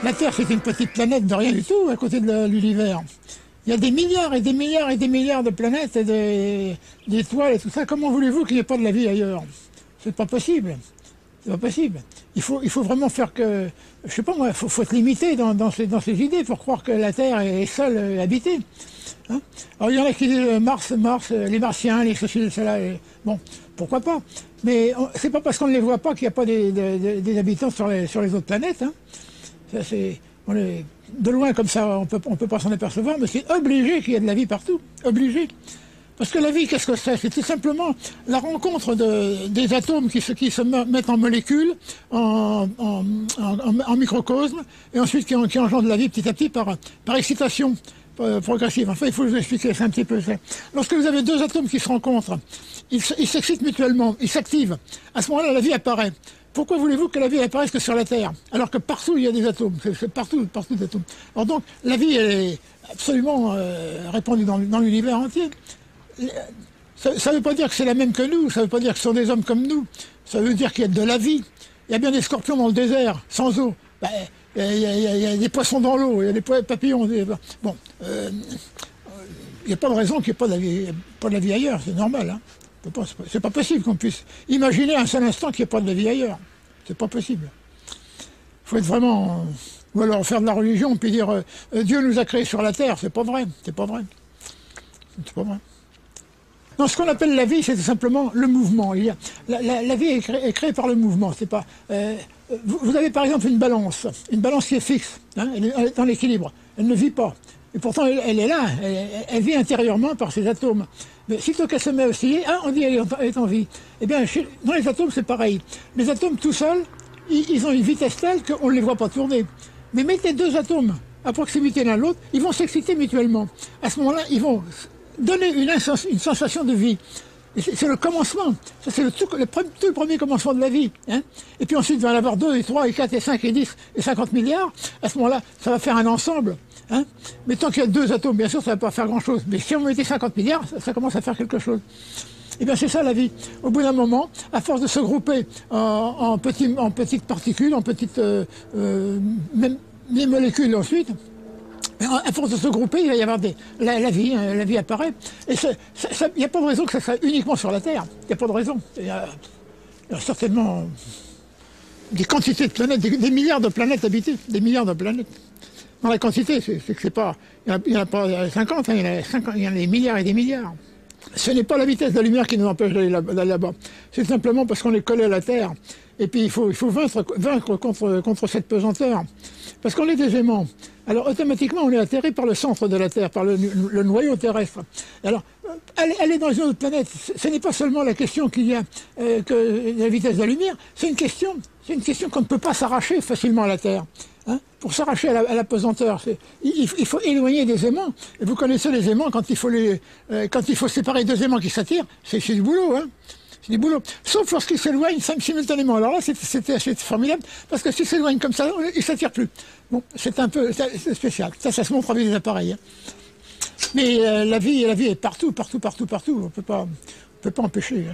La Terre, c'est une petite planète de rien du tout à côté de l'univers. Il y a des milliards et des milliards et des milliards de planètes et d'étoiles et tout ça. Comment voulez-vous qu'il n'y ait pas de la vie ailleurs? C'est pas possible. C'est pas possible. Il faut vraiment faire que... Je sais pas moi, faut être limité dans ces idées pour croire que la Terre est seule habitée. Hein? Alors il y en a qui disent Mars, les Martiens, les ceci, cela. Bon, pourquoi pas? Mais c'est pas parce qu'on ne les voit pas qu'il n'y a pas des habitants sur les autres planètes. Hein? Ça, de loin comme ça, on peut pas s'en apercevoir, mais c'est obligé qu'il y ait de la vie partout. Obligé. Parce que la vie, qu'est-ce que c'est? C'est tout simplement la rencontre des atomes qui se mettent en molécules, en microcosmes, et ensuite qui engendrent la vie petit à petit par excitation progressive. Enfin, il faut vous expliquer ça un petit peu. Lorsque vous avez deux atomes qui se rencontrent, ils s'excitent mutuellement, ils s'activent. À ce moment-là, la vie apparaît. Pourquoi voulez-vous que la vie apparaisse que sur la Terre, alors que partout il y a des atomes, c'est partout des atomes. Alors donc, la vie, elle est absolument répandue dans l'univers entier. Ça ne veut pas dire que c'est la même que nous, ça ne veut pas dire que ce sont des hommes comme nous, ça veut dire qu'il y a de la vie. Il y a bien des scorpions dans le désert, sans eau. Ben, il y a des poissons dans l'eau, il y a des papillons. Bon, il n'y a pas de raison qu'il n'y ait pas de la vie ailleurs, c'est normal. Hein. C'est pas possible qu'on puisse imaginer un seul instant qu'il n'y ait pas de la vie ailleurs. C'est pas possible. Il faut être vraiment... ou alors faire de la religion, puis dire Dieu nous a créés sur la terre, c'est pas vrai, c'est pas vrai. C'est pas vrai. Non, ce qu'on appelle la vie, c'est tout simplement le mouvement. La vie est créée par le mouvement. C'est pas. Vous avez par exemple une balance qui est fixe, hein, elle est dans l'équilibre, elle ne vit pas. Et pourtant, elle est là, elle vit intérieurement par ses atomes. Mais sitôt qu'elle se met à osciller, on dit qu'elle est en vie. Eh bien, dans les atomes, c'est pareil. Les atomes tout seuls, ils ont une vitesse telle qu'on ne les voit pas tourner. Mais mettez deux atomes à proximité l'un de l'autre, ils vont s'exciter mutuellement. À ce moment-là, ils vont donner une sensation de vie. C'est le commencement. Ça, c'est tout le premier commencement de la vie. Hein. Et puis ensuite, il va y en avoir 2, et 3, et 4, et 5, et 10, et 50 milliards. À ce moment-là, ça va faire un ensemble. Hein. Mais tant qu'il y a deux atomes, bien sûr, ça ne va pas faire grand-chose. Mais si on mettait 50 milliards, ça commence à faire quelque chose. Eh bien, c'est ça la vie. Au bout d'un moment, à force de se grouper en petites particules, en petites même les molécules ensuite, à force de se grouper, il va y avoir la vie apparaît. Et il n'y a pas de raison que ça soit uniquement sur la Terre. Il n'y a pas de raison. Il y a certainement des quantités de planètes, des milliards de planètes habitées, des milliards de planètes. Dans la quantité, c'est que c'est pas... Il n'y en a pas 50, hein, il y en a des milliards et des milliards. Ce n'est pas la vitesse de la lumière qui nous empêche d'aller là-bas. C'est simplement parce qu'on est collé à la Terre. Et puis il faut vaincre contre cette pesanteur. Parce qu'on est des aimants. Alors automatiquement, on est atterré par le centre de la Terre, par le noyau terrestre. Alors, aller dans une autre planète, ce n'est pas seulement la question qu'il y a que la vitesse de la lumière, c'est une question qu'on ne peut pas s'arracher facilement à la Terre. Hein, pour s'arracher à la pesanteur, il faut éloigner des aimants. Et vous connaissez les aimants, quand il faut séparer deux aimants qui s'attirent, c'est du boulot. Hein. C'est du boulot. Sauf lorsqu'ils s'éloignent simultanément. Alors là, c'est assez formidable, parce que s'ils s'éloignent comme ça, ils ne s'attirent plus. Bon, c'est un peu spécial. Ça se montre avec des appareils. Hein. Mais la vie est partout. On ne peut pas empêcher. Hein.